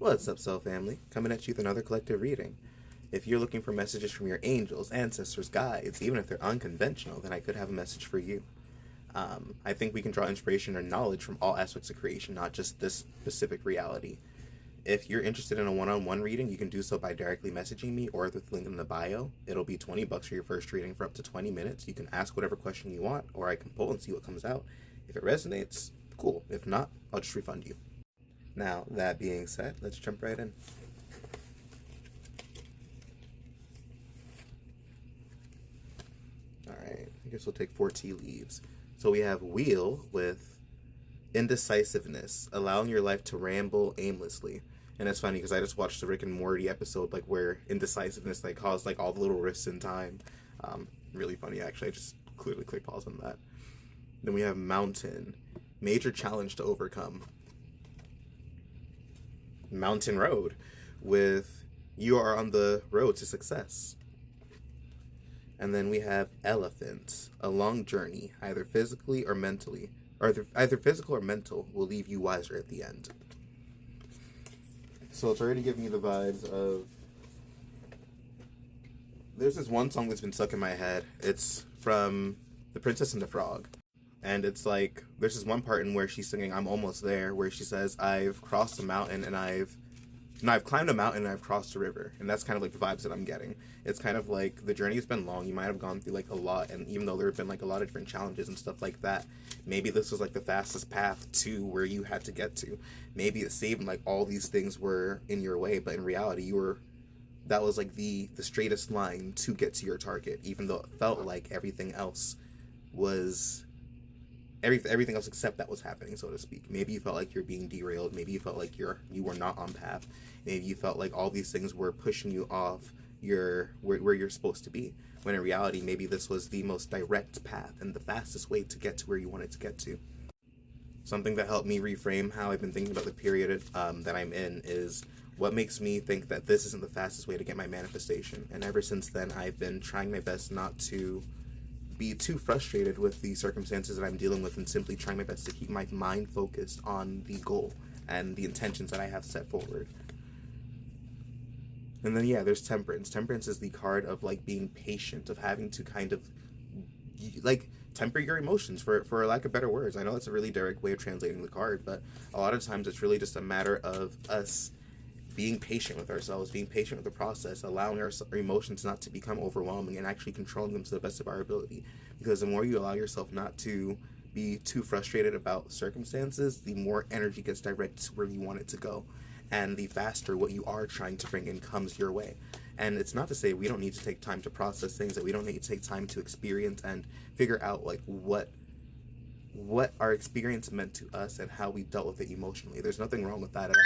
What's up, Soul Family? Coming at you with another collective reading. If you're looking for messages from your angels, ancestors, guides, even if they're unconventional, then I could have a message for you. I think we can draw inspiration or knowledge from all aspects of creation, not just this specific reality. If you're interested in a one-on-one reading, you can do so by directly messaging me or with the link in the bio. It'll be $20 for your first reading for up to 20 minutes. You can ask whatever question you want, or I can pull and see what comes out. If it resonates, cool. If not, I'll just refund you. Now, that being said, let's jump right in. Alright, I guess we'll take 4 tea leaves. So we have Wheel with indecisiveness, allowing your life to ramble aimlessly. And it's funny because I just watched the Rick and Morty episode, like, where indecisiveness, like, caused, like, all the little rifts in time. Really funny, actually. I just clearly clicked pause on that. Then we have Mountain, major challenge to overcome. Mountain Road, with you are on the road to success. And then we have Elephant, a long journey, either physically or mentally, or either physical or mental, will leave you wiser at the end. So it's already giving me the vibes of, there's this one song that's been stuck in my head. It's from The Princess and the Frog. And it's like, there's this one part in where she's singing I'm Almost There, where she says, I've crossed a mountain and I've climbed a mountain and I've crossed a river. And that's kind of like the vibes that I'm getting. It's kind of like the journey has been long. You might have gone through like a lot. And even though there have been like a lot of different challenges and stuff like that, maybe this was like the fastest path to where you had to get to. Maybe it seemed like all these things were in your way, but in reality, that was like the straightest line to get to your target, even though it felt like everything else was... Everything else except that was happening, so to speak. Maybe you felt like you're being derailed. Maybe you felt like you were not on path. Maybe you felt like all these things were pushing you off where you're supposed to be. When in reality, maybe this was the most direct path and the fastest way to get to where you wanted to get to. Something that helped me reframe how I've been thinking about the period that I'm in is what makes me think that this isn't the fastest way to get my manifestation. And ever since then, I've been trying my best not to be too frustrated with the circumstances that I'm dealing with and simply trying my best to keep my mind focused on the goal and the intentions that I have set forward. And then, yeah, there's Temperance. Temperance is the card of, like, being patient, of having to kind of, like, temper your emotions, for lack of better words. I know that's a really direct way of translating the card, but a lot of times it's really just a matter of us being patient with ourselves, being patient with the process, allowing our emotions not to become overwhelming and actually controlling them to the best of our ability. Because the more you allow yourself not to be too frustrated about circumstances, the more energy gets directed to where you want it to go. And the faster what you are trying to bring in comes your way. And it's not to say we don't need to take time to process things, that we don't need to take time to experience and figure out like what our experience meant to us and how we dealt with it emotionally. There's nothing wrong with that at all.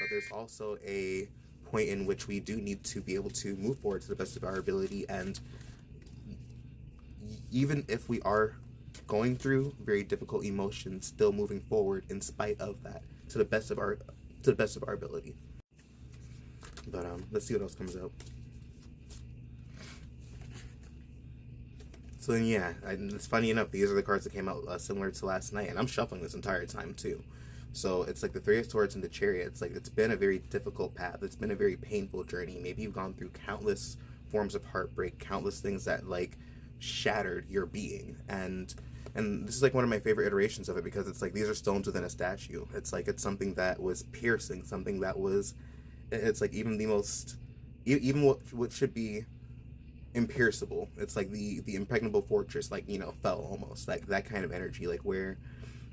But there's also a point in which we do need to be able to move forward to the best of our ability, and even if we are going through very difficult emotions, still moving forward in spite of that to the best of our ability. But let's see what else comes out. So then, yeah, it's funny enough, these are the cards that came out similar to last night, and I'm shuffling this entire time too. So it's like the Three of Swords and the Chariot. It's like it's been a very difficult path. It's been a very painful journey. Maybe you've gone through countless forms of heartbreak, countless things that like shattered your being. And this is like one of my favorite iterations of it, because it's like these are stones within a statue. It's like it's something that was piercing, something that was, it's like even the most, even what should be impierceable. It's like the impregnable fortress, like, you know, fell almost, like that kind of energy, like where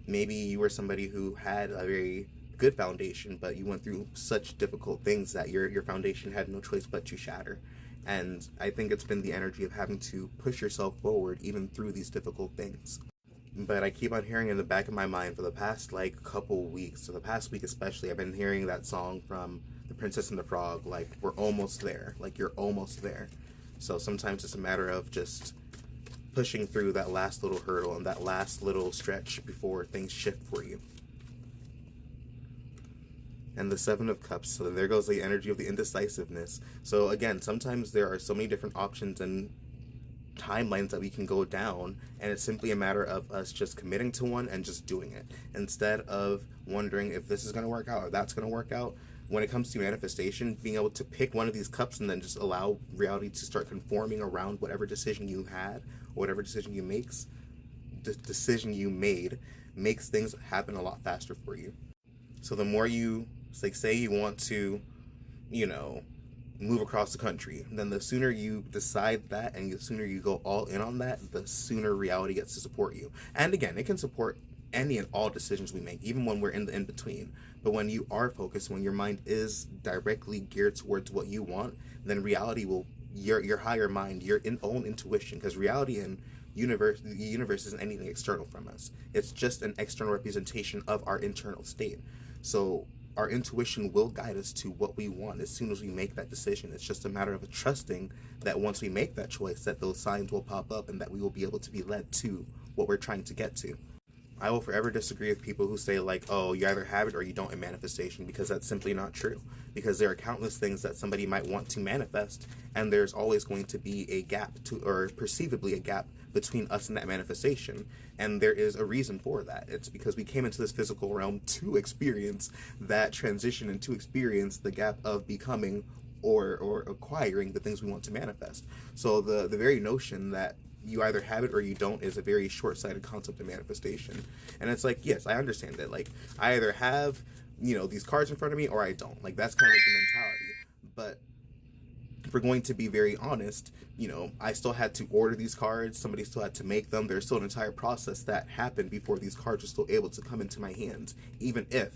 maybe you were somebody who had a very good foundation, but you went through such difficult things that your foundation had no choice but to shatter. And I think it's been the energy of having to push yourself forward even through these difficult things. But I keep on hearing in the back of my mind for the past like couple weeks, so the past week especially, I've been hearing that song from The Princess and the Frog, like, we're almost there, like you're almost there. So sometimes it's a matter of just pushing through that last little hurdle and that last little stretch before things shift for you. And the Seven of Cups, so there goes the energy of the indecisiveness. So again, sometimes there are so many different options and timelines that we can go down, and it's simply a matter of us just committing to one and just doing it. Instead of wondering if this is going to work out or that's going to work out, when it comes to manifestation, being able to pick one of these cups and then just allow reality to start conforming around whatever decision you had or whatever decision you makes, the decision you made makes things happen a lot faster for you. So the more you, like, say you want to, you know, move across the country, then the sooner you decide that and the sooner you go all in on that, the sooner reality gets to support you. And again, it can support any and all decisions we make, even when we're in the in-between. But when you are focused, when your mind is directly geared towards what you want, then reality will, your higher mind, your own intuition, because reality and the universe isn't anything external from us. It's just an external representation of our internal state. So our intuition will guide us to what we want as soon as we make that decision. It's just a matter of trusting that once we make that choice, that those signs will pop up and that we will be able to be led to what we're trying to get to. I will forever disagree with people who say, like, oh, you either have it or you don't in manifestation, because that's simply not true. Because there are countless things that somebody might want to manifest, and there's always going to be a gap or perceivably a gap between us and that manifestation. And there is a reason for that. It's because we came into this physical realm to experience that transition and to experience the gap of becoming or acquiring the things we want to manifest. So the very notion that you either have it or you don't is a very short-sighted concept of manifestation. And it's like, yes, I understand that. Like, I either have, these cards in front of me or I don't. Like, that's kind of like the mentality. But if we're going to be very honest, I still had to order these cards. Somebody still had to make them. There's still an entire process that happened before these cards are still able to come into my hands, even if,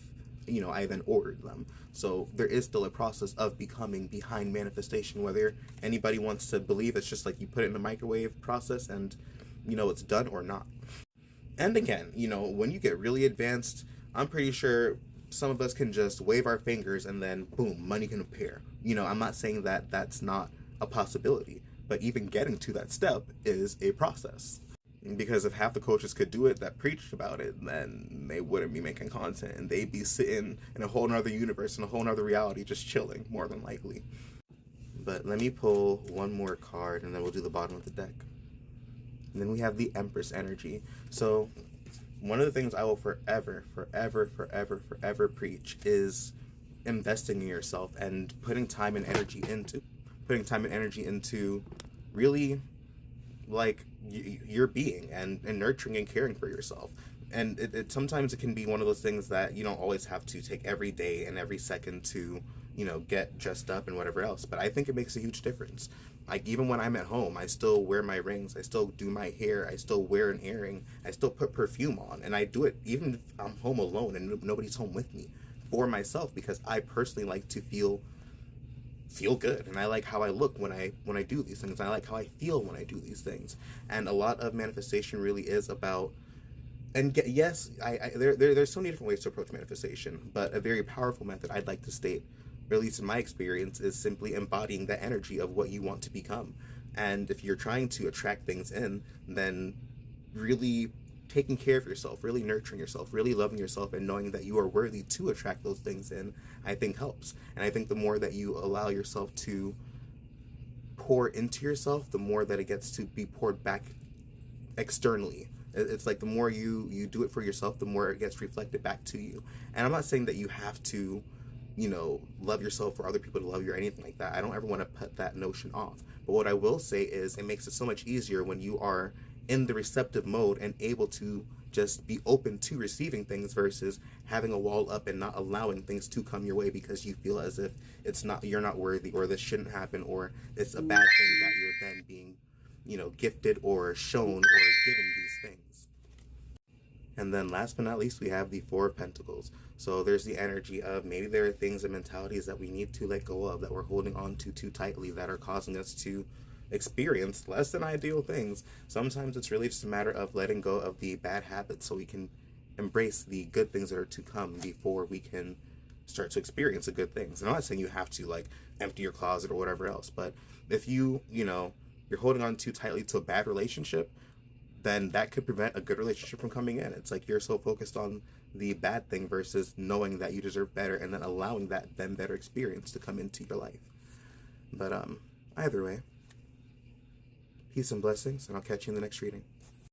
I then ordered them. So there is still a process of becoming behind manifestation, whether anybody wants to believe it's just like you put it in a microwave process and, it's done or not. And again, when you get really advanced, I'm pretty sure some of us can just wave our fingers and then boom, money can appear. I'm not saying that that's not a possibility, but even getting to that step is a process. Because if half the coaches could do it that preached about it, then they wouldn't be making content and they'd be sitting in a whole nother universe, in a whole nother reality, just chilling, more than likely. But let me pull one more card and then we'll do the bottom of the deck. And then we have the Empress energy. So one of the things I will forever preach is investing in yourself and putting time and energy into really, like, your being and nurturing and caring for yourself. And it sometimes it can be one of those things that you don't always have to take every day and every second to get dressed up and whatever else, but I think it makes a huge difference. Like, even when I'm at home, I still wear my rings, I still do my hair, I still wear an earring, I still put perfume on, and I do it even if I'm home alone and nobody's home with me, for myself, because I personally like to feel good, and I like how I look when I do these things. I like how I feel when I do these things. And a lot of manifestation really is about, and yes, there's so many different ways to approach manifestation, but a very powerful method I'd like to state, or at least in my experience, is simply embodying the energy of what you want to become. And if you're trying to attract things in, then really taking care of yourself, really nurturing yourself, really loving yourself, and knowing that you are worthy to attract those things in, I think helps. And I think the more that you allow yourself to pour into yourself, the more that it gets to be poured back externally. It's like the more you do it for yourself, the more it gets reflected back to you. And I'm not saying that you have to, love yourself for other people to love you or anything like that. I don't ever want to put that notion off. But what I will say is it makes it so much easier when you are in the receptive mode and able to just be open to receiving things versus having a wall up and not allowing things to come your way because you feel as if you're not worthy, or this shouldn't happen, or it's a bad thing that you're then being, gifted or shown or given these things. And then last but not least, we have the Four of Pentacles. So there's the energy of maybe there are things and mentalities that we need to let go of, that we're holding on to too tightly, that are causing us to experience less than ideal things. Sometimes it's really just a matter of letting go of the bad habits so we can embrace the good things that are to come before we can start to experience the good things. And I'm not saying you have to, like, empty your closet or whatever else, but if you're holding on too tightly to a bad relationship, then that could prevent a good relationship from coming in. It's like you're so focused on the bad thing versus knowing that you deserve better and then allowing that then better experience to come into your life. But either way, peace and blessings, and I'll catch you in the next reading.